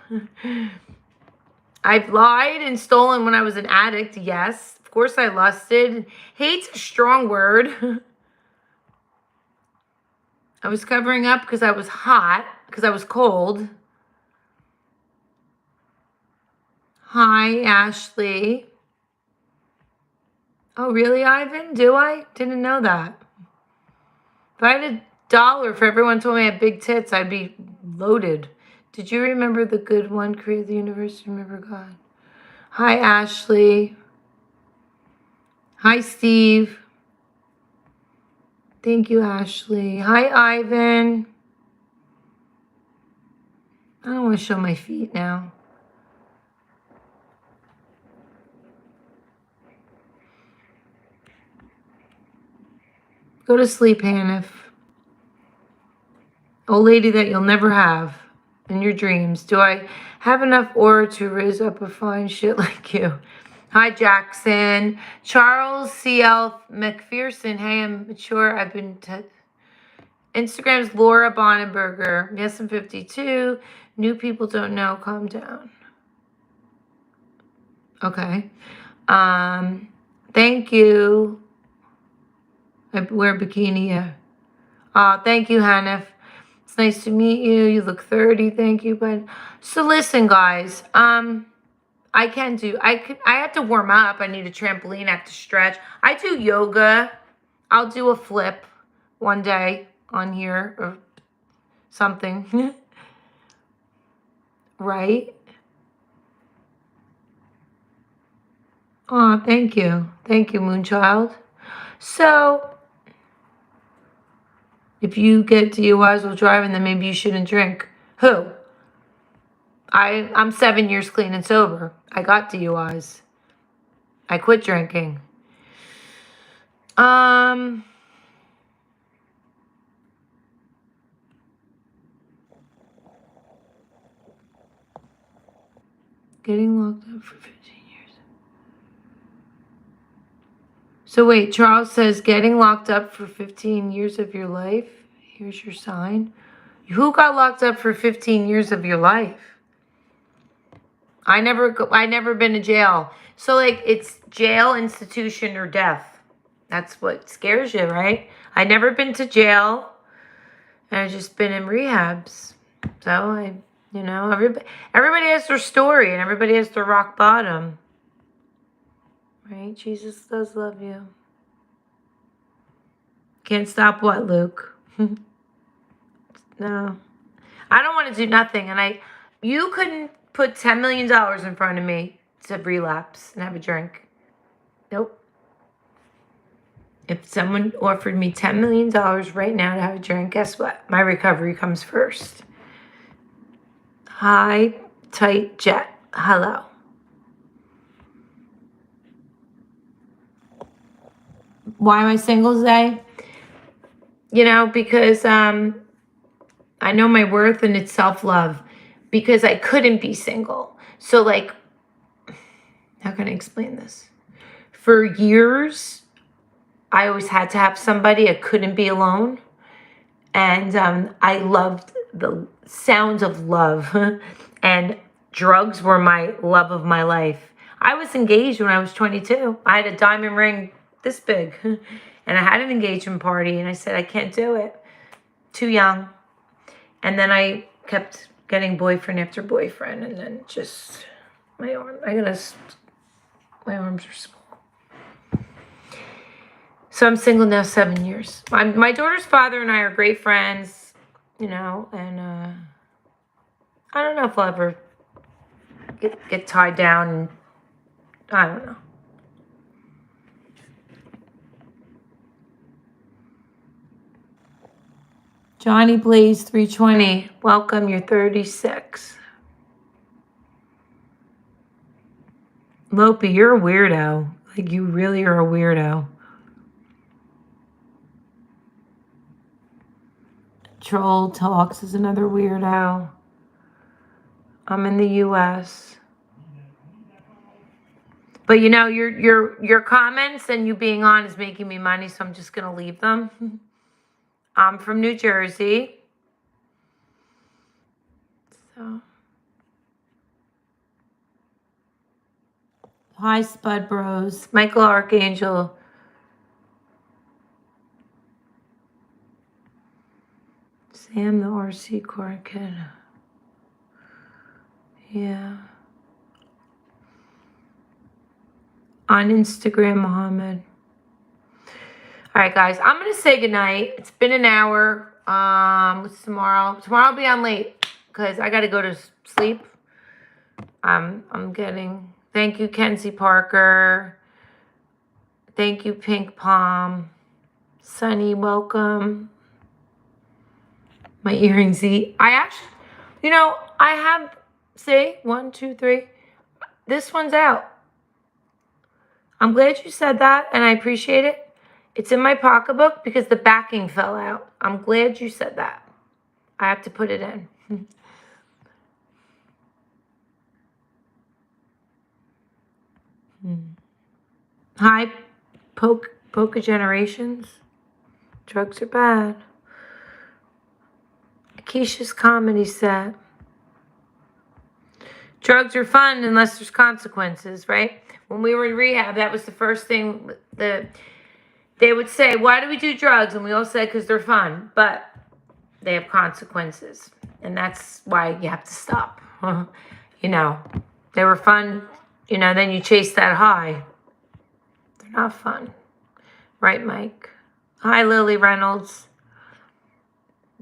I've lied and stolen when I was an addict, yes. Of course I lusted. Hate's a strong word. I was covering up because I was hot, because I was cold. Hi, Ashley. Oh, really, Ivan? Do I? Didn't know that. If I had $1 for everyone told me I had big tits, I'd be loaded. Did you remember the good one, created the universe, remember God? Hi, Ashley. Hi, Steve. Thank you, Ashley. Hi, Ivan. I don't want to show my feet now. Go to sleep, Hanif. Old lady that you'll never have in your dreams. Do I have enough aura to raise up a fine shit like you? Hi, Jackson. Charles C.L. McPherson. Hey, I'm mature. I've been... Instagram's Laura Bonnenberger. Yes, I'm 52. New people don't know. Calm down. Okay. Thank you. I wear a bikini, yeah. Thank you, Hanif. It's nice to meet you. You look 30. Thank you. But so listen, guys. I have to warm up. I need a trampoline. I have to stretch. I do yoga. I'll do a flip one day on here or something. Right? Oh, thank you. Thank you, Moonchild. So, if you get DUIs while driving, then maybe you shouldn't drink. Who? I'm 7 years clean and sober. I got DUIs. I quit drinking. Getting locked up for 15 years. So wait, Charles says getting locked up for 15 years of your life. Here's your sign. Who got locked up for 15 years of your life? I never been to jail. So like it's jail, institution, or death. That's what scares you, right? I never been to jail. I've just been in rehabs. So everybody has their story and everybody has their rock bottom. Right? Jesus does love you. Can't stop what, Luke? No. I don't want to do nothing. And you couldn't put $10 million in front of me to relapse and have a drink. Nope. If someone offered me $10 million right now to have a drink, guess what? My recovery comes first. High, tight jet. Hello. Why am I single today? You know, because I know my worth and it's self-love. Because I couldn't be single. So, like, how can I explain this? For years, I always had to have somebody. I couldn't be alone. And I loved the sounds of love. And drugs were my love of my life. I was engaged when I was 22. I had a diamond ring this big. And I had an engagement party. And I said, I can't do it. Too young. And then I kept getting boyfriend after boyfriend. And then just, my arms are small. So I'm single now 7 years. My daughter's father and I are great friends, you know, and I don't know if I'll ever get tied down. And I don't know. Johnny Blaze 320, welcome. You're 36. Lopi, you're a weirdo. Like, you really are a weirdo. Troll Talks is another weirdo. I'm in the U.S. But you know, your comments and you being on is making me money, so I'm just gonna leave them. I'm from New Jersey. So hi, Spud Bros. Michael Archangel. Sam the RC car kid. Yeah. On Instagram, Mohammed. All right, guys. I'm going to say goodnight. It's been an hour. What's tomorrow? Tomorrow I'll be on late because I got to go to sleep. I'm getting... Thank you, Kenzie Parker. Thank you, Pink Palm. Sunny, welcome. My earrings I actually... You know, I have... See? 1, 2, 3. This one's out. I'm glad you said that, and I appreciate it. It's in my pocketbook because the backing fell out. I'm glad you said that. I have to put it in. Hi, Poca Generations. Drugs are bad. Keisha's comedy set. Drugs are fun unless there's consequences, right? When we were in rehab, that was the first thing they would say, why do we do drugs? And we all said, because they're fun, but they have consequences. And that's why you have to stop. You know, they were fun, you know, then you chase that high. They're not fun. Right, Mike? Hi, Lily Reynolds.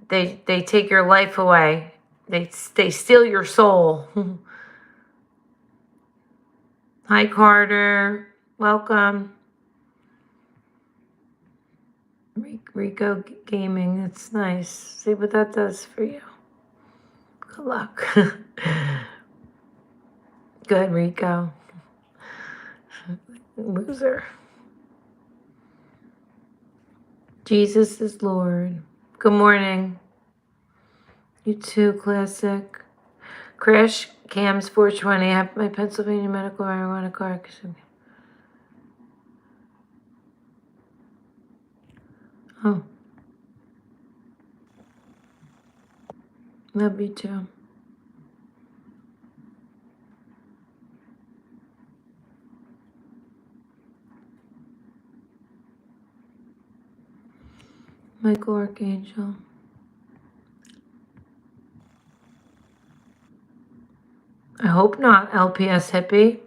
They take your life away. They steal your soul. Hi, Carter. Welcome. Rico Gaming. That's nice. See what that does for you. Good luck. Good, Rico. Loser. Jesus is Lord. Good morning. You too, classic. Crash Cams 420. I have my Pennsylvania medical marijuana card. Oh. Love you too. Michael Archangel. I hope not, LPS hippie.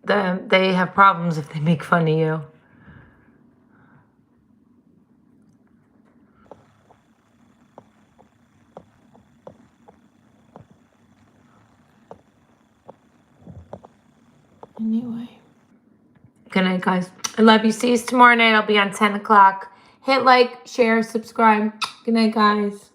they have problems if they make fun of you. Anyway. Good night, guys. I love you. See you tomorrow night. I'll be on 10 o'clock. Hit like, share, subscribe. Good night, guys.